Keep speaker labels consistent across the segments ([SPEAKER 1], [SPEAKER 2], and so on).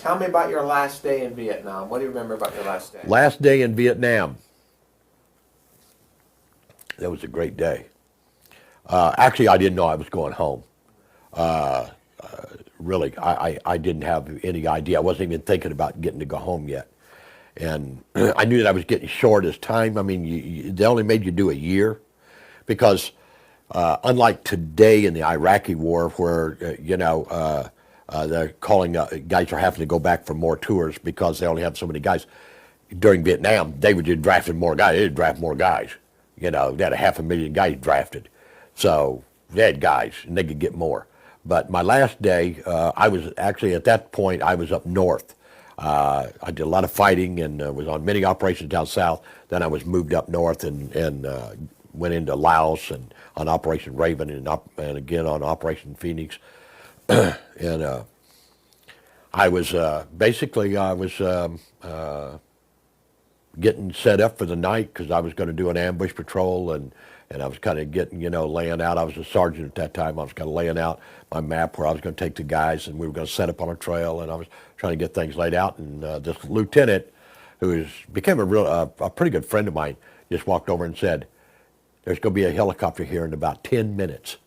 [SPEAKER 1] Tell me about your last day in Vietnam. What do you remember about your last day?
[SPEAKER 2] Last day in Vietnam. That was a great day. Actually, I didn't know I was going home. Really, I didn't have any idea. I wasn't even thinking about getting to go home yet. And I knew that I was getting short as time. I mean, they only made you do a year because unlike today in the Iraqi war where, they're calling, guys are having to go back for more tours because they only have so many guys. During Vietnam, they were just drafting more guys. They didn't draft more guys. They had 500,000 guys drafted. So they had guys, and they could get more. But my last day, I was actually, at that point, I was up north. I did a lot of fighting and was on many operations down south. Then I was moved up north and went into Laos and on Operation Raven and again on Operation Phoenix. And I was basically, I was getting set up for the night because I was going to do an ambush patrol and I was kind of getting, laying out. I was a sergeant at that time. I was kind of laying out my map where I was going to take the guys and we were going to set up on a trail and I was trying to get things laid out. And this lieutenant, who became a pretty good friend of mine, just walked over and said, "There's going to be a helicopter here in about 10 minutes.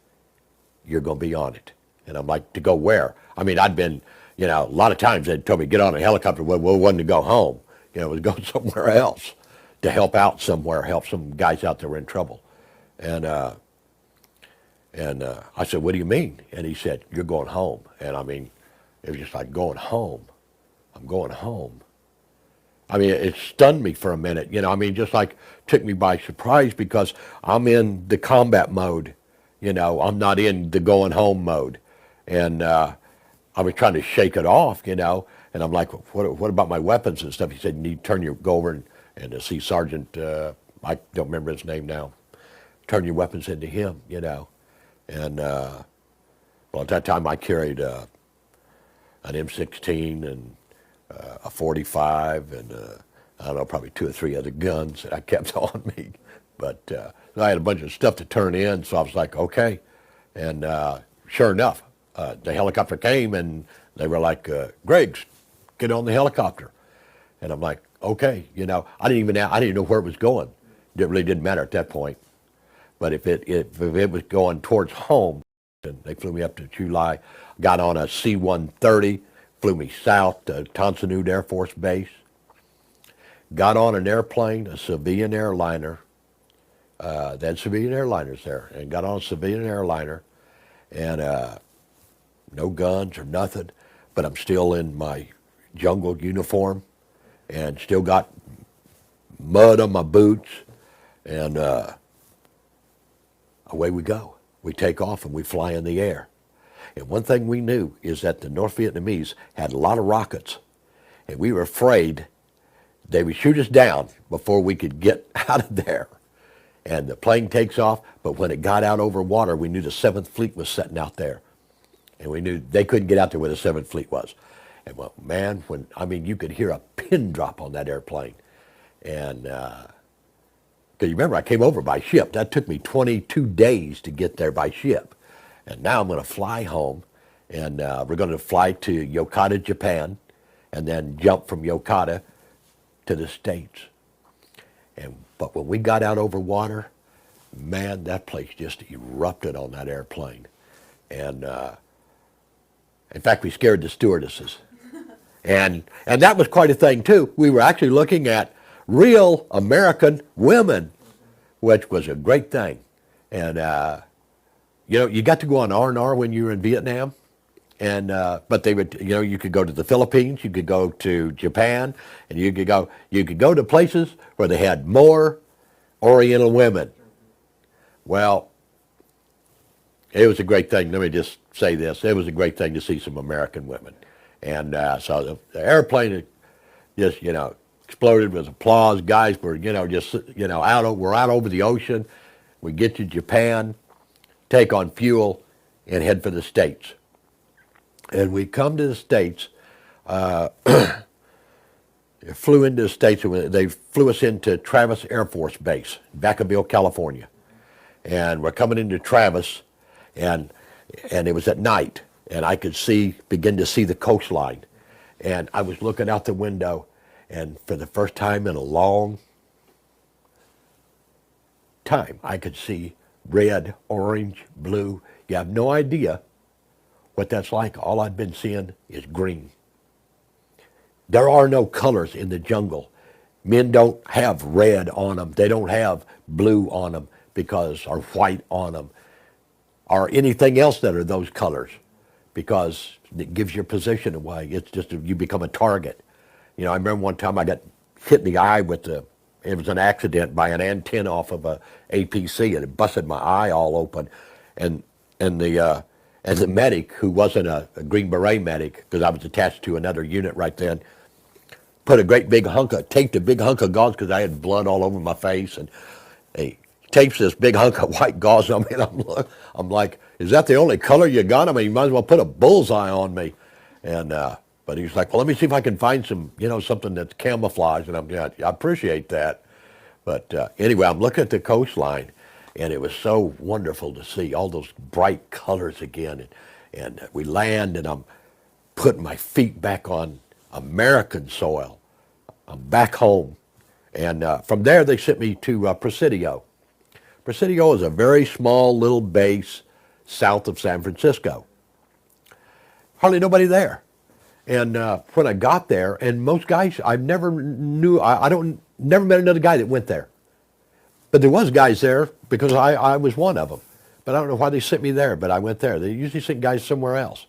[SPEAKER 2] You're going to be on it." And I'm like, "To go where?" I mean, I'd been, a lot of times they'd told me, "Get on a helicopter." Well, it wasn't to go home. It was going somewhere else to help out somewhere, help some guys out that were in trouble. And I said, "What do you mean?" And he said, "You're going home." And I mean, it was just like, going home. I'm going home. I mean, it stunned me for a minute. Just like took me by surprise because I'm in the combat mode. I'm not in the going home mode. And I was trying to shake it off, and I'm like, what about my weapons and stuff? He said, "You need to go over and see Sergeant, I don't remember his name now, turn your weapons into him, And, well, at that time I carried an M16 and a 45 and I don't know, probably 2 or 3 other guns that I kept on me. But I had a bunch of stuff to turn in, so I was like, okay. And sure enough, the helicopter came and they were like, "Griggs, get on the helicopter." And I'm like, okay, I didn't know where it was going. It really didn't matter at that point. But if it was going towards home, and they flew me up to Chulai, got on a C-130, flew me south to Tan Son Nhut Air Force Base, got on an airplane, a civilian airliner. They had civilian airliners there, and got on a civilian airliner, and no guns or nothing, but I'm still in my jungle uniform, and still got mud on my boots, and away we go. We take off and we fly in the air. And one thing we knew is that the North Vietnamese had a lot of rockets, and we were afraid they would shoot us down before we could get out of there. And the plane takes off, but when it got out over water, we knew the 7th Fleet was sitting out there. And we knew they couldn't get out there where the 7th Fleet was. And well, man, you could hear a pin drop on that airplane. And, because you remember, I came over by ship. That took me 22 days to get there by ship. And now I'm going to fly home, and we're going to fly to Yokota, Japan, and then jump from Yokota to the States. But when we got out over water, man, that place just erupted on that airplane. And in fact, we scared the stewardesses. And that was quite a thing, too. We were actually looking at real American women, which was a great thing. And, you got to go on R&R when you were in Vietnam. And but they would, you could go to the Philippines, you could go to Japan, and you could go to places where they had more Oriental women. Well, it was a great thing. Let me just say this: it was a great thing to see some American women. And so the airplane just, exploded with applause. Guys were, we're out over the ocean. We get to Japan, take on fuel, and head for the States. And we come to the States, flew into the States, and they flew us into Travis Air Force Base, Vacaville, California. And we're coming into Travis, and it was at night, and I could begin to see the coastline. And I was looking out the window, and for the first time in a long time, I could see red, orange, blue. You have no idea what that's like. All I've been seeing is green. There are no colors in the jungle. Men don't have red on them. They don't have blue on them because, or white on them, or anything else that are those colors, because it gives your position away. It's just you become a target. You know, I remember one time I got hit in the eye with it was an accident by an antenna off of a APC, and it busted my eye all open. And the medic, who wasn't a Green Beret medic, because I was attached to another unit right then, put a great big taped a big hunk of gauze, because I had blood all over my face, and he tapes this big hunk of white gauze on me, and I'm like, is that the only color you got? I mean, you might as well put a bullseye on me. And but he's like, well, let me see if I can find some, something that's camouflage. And I appreciate that. But anyway, I'm looking at the coastline, and it was so wonderful to see all those bright colors again. And we land, and I'm putting my feet back on American soil. I'm back home. And from there, they sent me to Presidio. Presidio is a very small little base south of San Francisco. Hardly nobody there. And when I got there, and most guys, I never met another guy that went there. But there was guys there because I was one of them. But I don't know why they sent me there, but I went there. They usually sent guys somewhere else.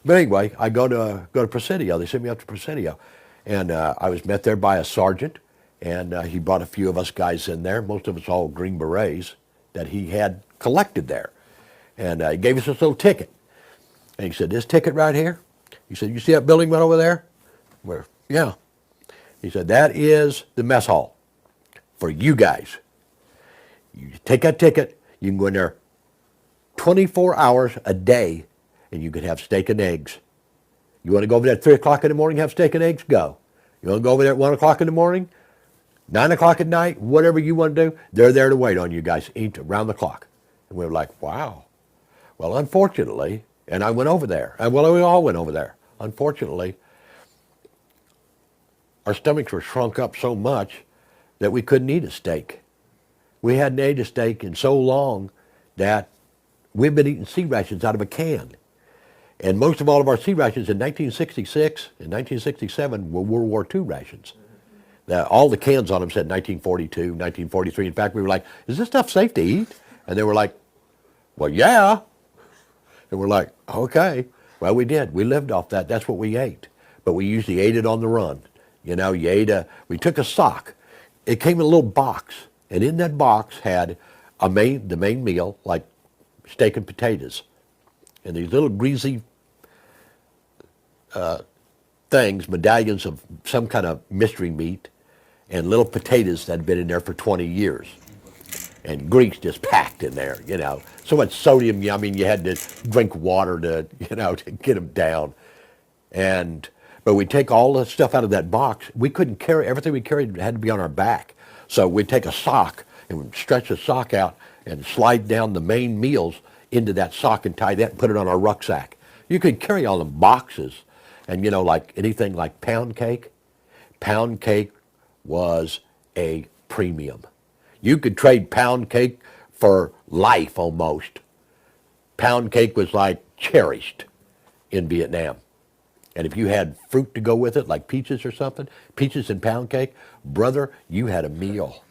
[SPEAKER 2] But anyway, I go to Presidio. They sent me up to Presidio. And I was met there by a sergeant, and he brought a few of us guys in there, most of us all Green Berets, that he had collected there. And he gave us this little ticket. And he said, this ticket right here? He said, you see that building right over there? Where? Yeah. He said, that is the mess hall for you guys. You take that ticket, you can go in there 24 hours a day, and you can have steak and eggs. You want to go over there at 3 o'clock in the morning, have steak and eggs? Go. You want to go over there at 1 o'clock in the morning, 9 o'clock at night, whatever you want to do, they're there to wait on you guys, eat around the clock. And we were like, wow. Well, unfortunately, and I went over there. Well, we all went over there. Unfortunately, our stomachs were shrunk up so much that we couldn't eat a steak. We hadn't ate a steak in so long that we've been eating sea rations out of a can. And most of all of our sea rations in 1966 and 1967 were World War II rations. All the cans on them said 1942, 1943. In fact, we were like, is this stuff safe to eat? And they were like, well, yeah. And we're like, okay. Well, we did. We lived off that. That's what we ate. But we usually ate it on the run. You know, we took a sock. It came in a little box. And in that box had the main meal, like steak and potatoes. And these little greasy things, medallions of some kind of mystery meat, and little potatoes that had been in there for 20 years. And grease just packed in there, you know. So much sodium, I mean, you had to drink water to get them down. But we'd take all the stuff out of that box. We couldn't carry, everything we carried had to be on our back. So we'd take a sock and we'd stretch the sock out and slide down the main meals into that sock and tie that and put it on our rucksack. You could carry all the boxes. And like anything like pound cake was a premium. You could trade pound cake for life almost. Pound cake was like cherished in Vietnam. And if you had fruit to go with it, like peaches or something, peaches and pound cake, brother, you had a meal.